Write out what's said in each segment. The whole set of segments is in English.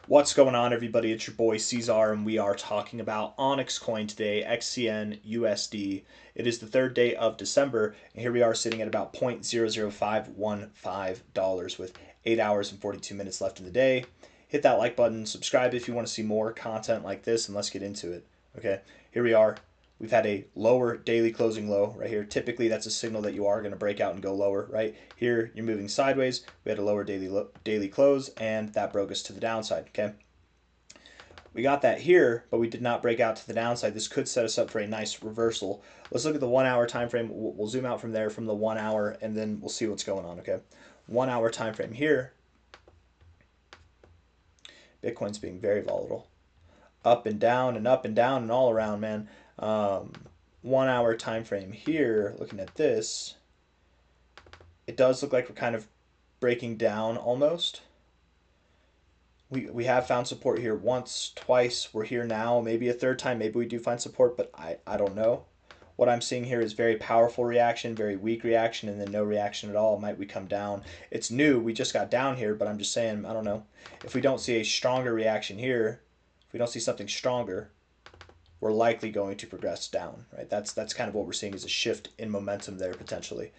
What's going on, everybody? It's your boy C-Zar, and we are talking about OnyxCoin today, XCN USD. It is the third day of December, and here we are sitting at about $0.00515 with 8 hours and 42 minutes left in the day. Hit that like button, subscribe if you want to see more content like this, and let's get into it. Okay, here we are. We've had a lower daily closing low right here. Typically, that's a signal that you are going to break out and go lower, right? Here, you're moving sideways. We had a lower daily close, and that broke us to the downside, okay? We got that here, but we did not break out to the downside. This could set us up for a nice reversal. Let's look at the 1 hour time frame. We'll zoom out from there from the 1 hour, and then we'll see what's going on, okay? 1 hour time frame here. Bitcoin's being very volatile. Up and down and up and down and all around, man. 1 hour time frame here, looking at this, it does look like we're kind of breaking down almost. We have found support here once, twice. We're here now, maybe a third time. Maybe we do find support, but I don't know. What I'm seeing here is very powerful reaction, very weak reaction, and then no reaction at all. Might we come down? It's new. We just got down here, but I'm just saying, I don't know. If we don't see a stronger reaction here, if we don't see something stronger, we're likely going to progress down, right? That's kind of what we're seeing is a shift in momentum there potentially.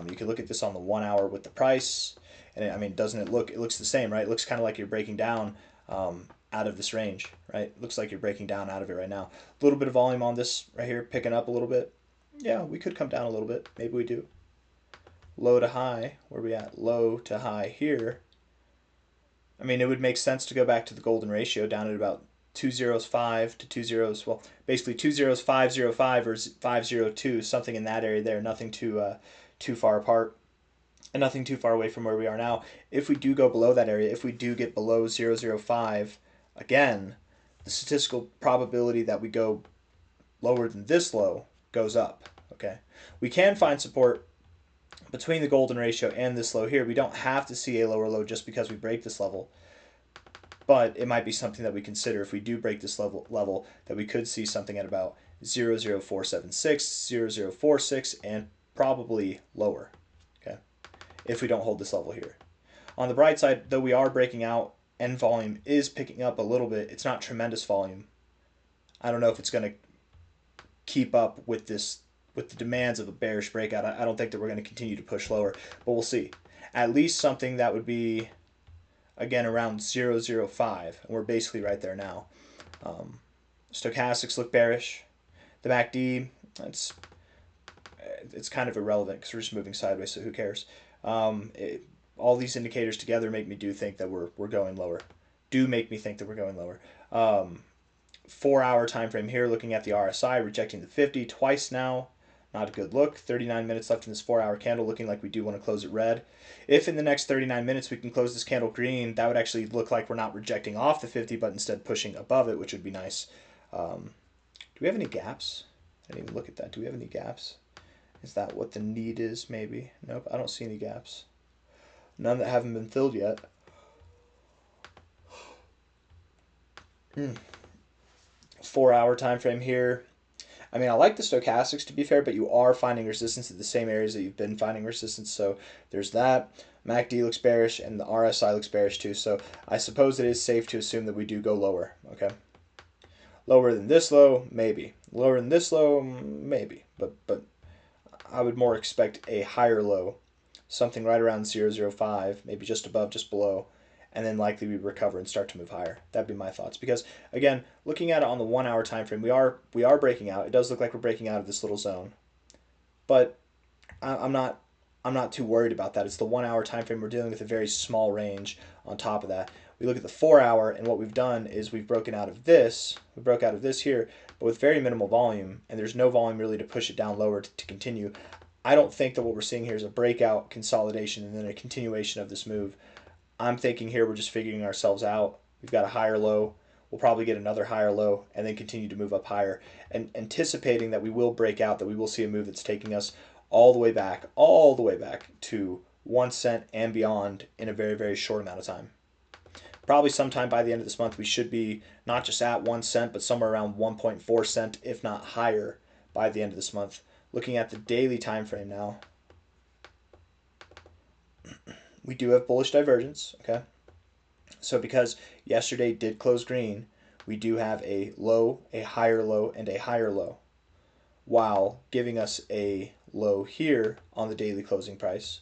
You can look at this on the 1 hour with the price, and I mean, doesn't it look? It looks the same, right? It looks kind of like you're breaking down out of this range, right? It looks like you're breaking down out of it right now. A little bit of volume on this right here, picking up a little bit. Yeah, we could come down a little bit. Maybe we do. Low to high, where are we at? Low to high here. I mean, it would make sense to go back to the golden ratio down at about 205 to 20, well, basically 20505 or 502, something in that area there. Nothing too far apart, and nothing too far away from where we are now. If we do go below that area, if we do get below 005, again, the statistical probability that we go lower than this low goes up. Okay, we can find support between the golden ratio and this low here. We don't have to see a lower low just because we break this level, but it might be something that we consider if we do break this level that we could see something at about 00476, 0046, and probably lower, okay, if we don't hold this level here. On the bright side, though, we are breaking out and volume is picking up a little bit. It's not tremendous volume. I don't know if it's going to keep up with this, with the demands of a bearish breakout. I don't think that we're going to continue to push lower, but we'll see. At least something that would be, again, around 005, and we're basically right there now. Stochastics look bearish. The MACD, it's kind of irrelevant because we're just moving sideways, so who cares? All these indicators together make me do think that we're going lower. Do make me think that we're going lower. 4 hour time frame here, looking at the RSI, rejecting the 50 twice now. Not a good look. 39 minutes left in this 4 hour candle, looking like we do want to close it red. If in the next 39 minutes we can close this candle green, that would actually look like we're not rejecting off the 50, but instead pushing above it, which would be nice. Do we have any gaps? I didn't even look at that. Do we have any gaps? Is that what the need is, maybe? Nope, I don't see any gaps. None that haven't been filled yet. 4 hour time frame here. I mean, I like the stochastics, to be fair, but you are finding resistance at the same areas that you've been finding resistance, so there's that. MACD looks bearish, and the RSI looks bearish too, so I suppose it is safe to assume that we do go lower, okay? Lower than this low, maybe. Lower than this low, maybe, but I would more expect a higher low, something right around 005, maybe just above, just below, and then likely we recover and start to move higher. That'd be my thoughts. Because again, looking at it on the 1 hour time frame, we are breaking out. It does look like we're breaking out of this little zone, but I'm not too worried about that. It's the 1 hour time frame. We're dealing with a very small range. On top of that, we look at the 4 hour, and what we've done is we've broken out of this. We broke out of this here, but with very minimal volume, and there's no volume really to push it down lower to continue. I don't think that what we're seeing here is a breakout, consolidation, and then a continuation of this move. I'm thinking here we're just figuring ourselves out. We've got a higher low. We'll probably get another higher low and then continue to move up higher. And anticipating that we will break out, that we will see a move that's taking us all the way back to 1 cent and beyond in a very, very short amount of time. Probably sometime by the end of this month, we should be not just at 1 cent, but somewhere around 1.4 cent, if not higher, by the end of this month. Looking at the daily time frame now, we do have bullish divergence, okay? So because yesterday did close green, we do have a low, a higher low, and a higher low, while giving us a low here on the daily closing price,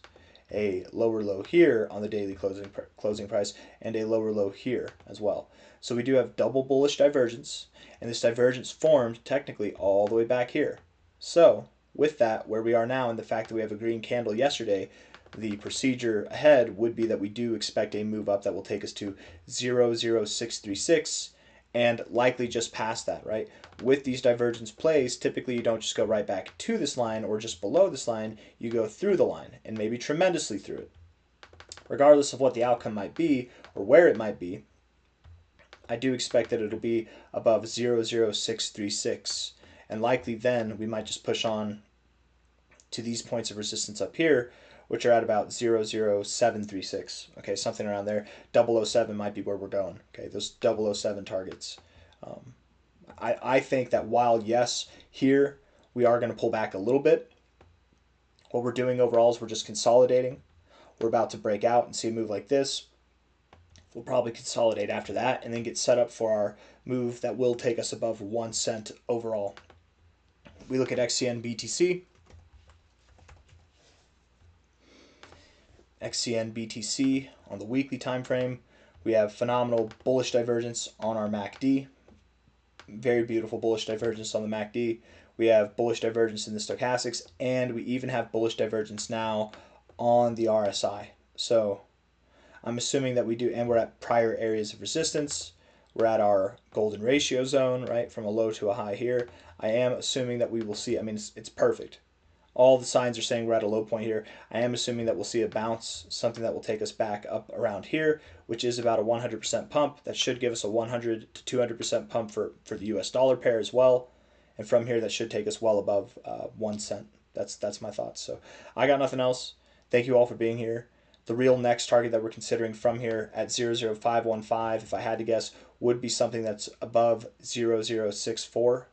a lower low here on the daily closing price, and a lower low here as well. So we do have double bullish divergence, and this divergence formed technically all the way back here. So with that, where we are now, and the fact that we have a green candle yesterday, the procedure ahead would be that we do expect a move up that will take us to 00636 and likely just past that, right? With these divergence plays, typically you don't just go right back to this line or just below this line, you go through the line and maybe tremendously through it. Regardless of what the outcome might be or where it might be, I do expect that it'll be above 00636, and likely then we might just push on to these points of resistance up here, which are at about 00736. Okay, something around there. 007 might be where we're going. Okay, those 007 targets. I think that while, yes, here we are going to pull back a little bit, what we're doing overall is we're just consolidating. We're about to break out and see a move like this. We'll probably consolidate after that and then get set up for our move that will take us above 1 cent overall. We look at XCN BTC. XCN BTC on the weekly time frame, we have phenomenal bullish divergence on our MACD. Very beautiful bullish divergence on the MACD. We have bullish divergence in the stochastics, and we even have bullish divergence now on the RSI. So I'm assuming that we do, and we're at prior areas of resistance. We're at our golden ratio zone, right, from a low to a high here. I am assuming that we will see, I mean, it's perfect. All the signs are saying we're at a low point here. I am assuming that we'll see a bounce, something that will take us back up around here, which is about a 100% pump. That should give us a 100 to 200% pump for the US dollar pair as well. And from here, that should take us well above 1 cent. That's my thoughts. So I got nothing else. Thank you all for being here. The real next target that we're considering from here at 00515, if I had to guess, would be something that's above 0064.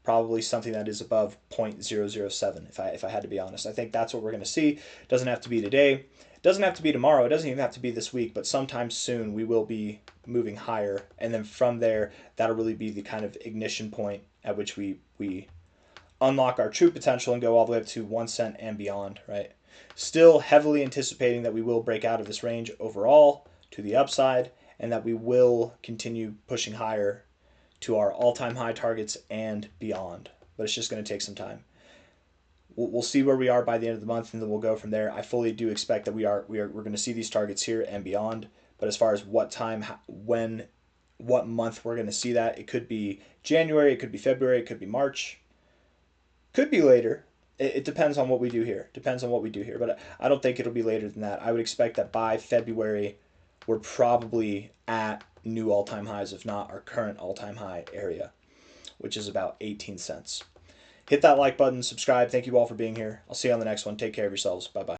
Probably something that is above 0.007, if I had to be honest. I think that's what we're going to see. It doesn't have to be today. It doesn't have to be tomorrow. It doesn't even have to be this week, but sometime soon we will be moving higher. And then from there, that'll really be the kind of ignition point at which we unlock our true potential and go all the way up to 1 cent and beyond, right? Still heavily anticipating that we will break out of this range overall to the upside and that we will continue pushing higher to our all-time high targets and beyond. But it's just going to take some time. We'll see where we are by the end of the month, and then we'll go from there. I fully do expect that we're going to see these targets here and beyond. But as far as what time, when, what month we're going to see that, it could be January, it could be February, it could be March, could be later. It depends on what we do here. But I don't think it'll be later than that. I would expect that by February, we're probably at new all-time highs, if not our current all-time high area, which is about 18 cents. Hit that like button, subscribe. Thank you all for being here. I'll see you on the next one. Take care of yourselves. Bye-bye.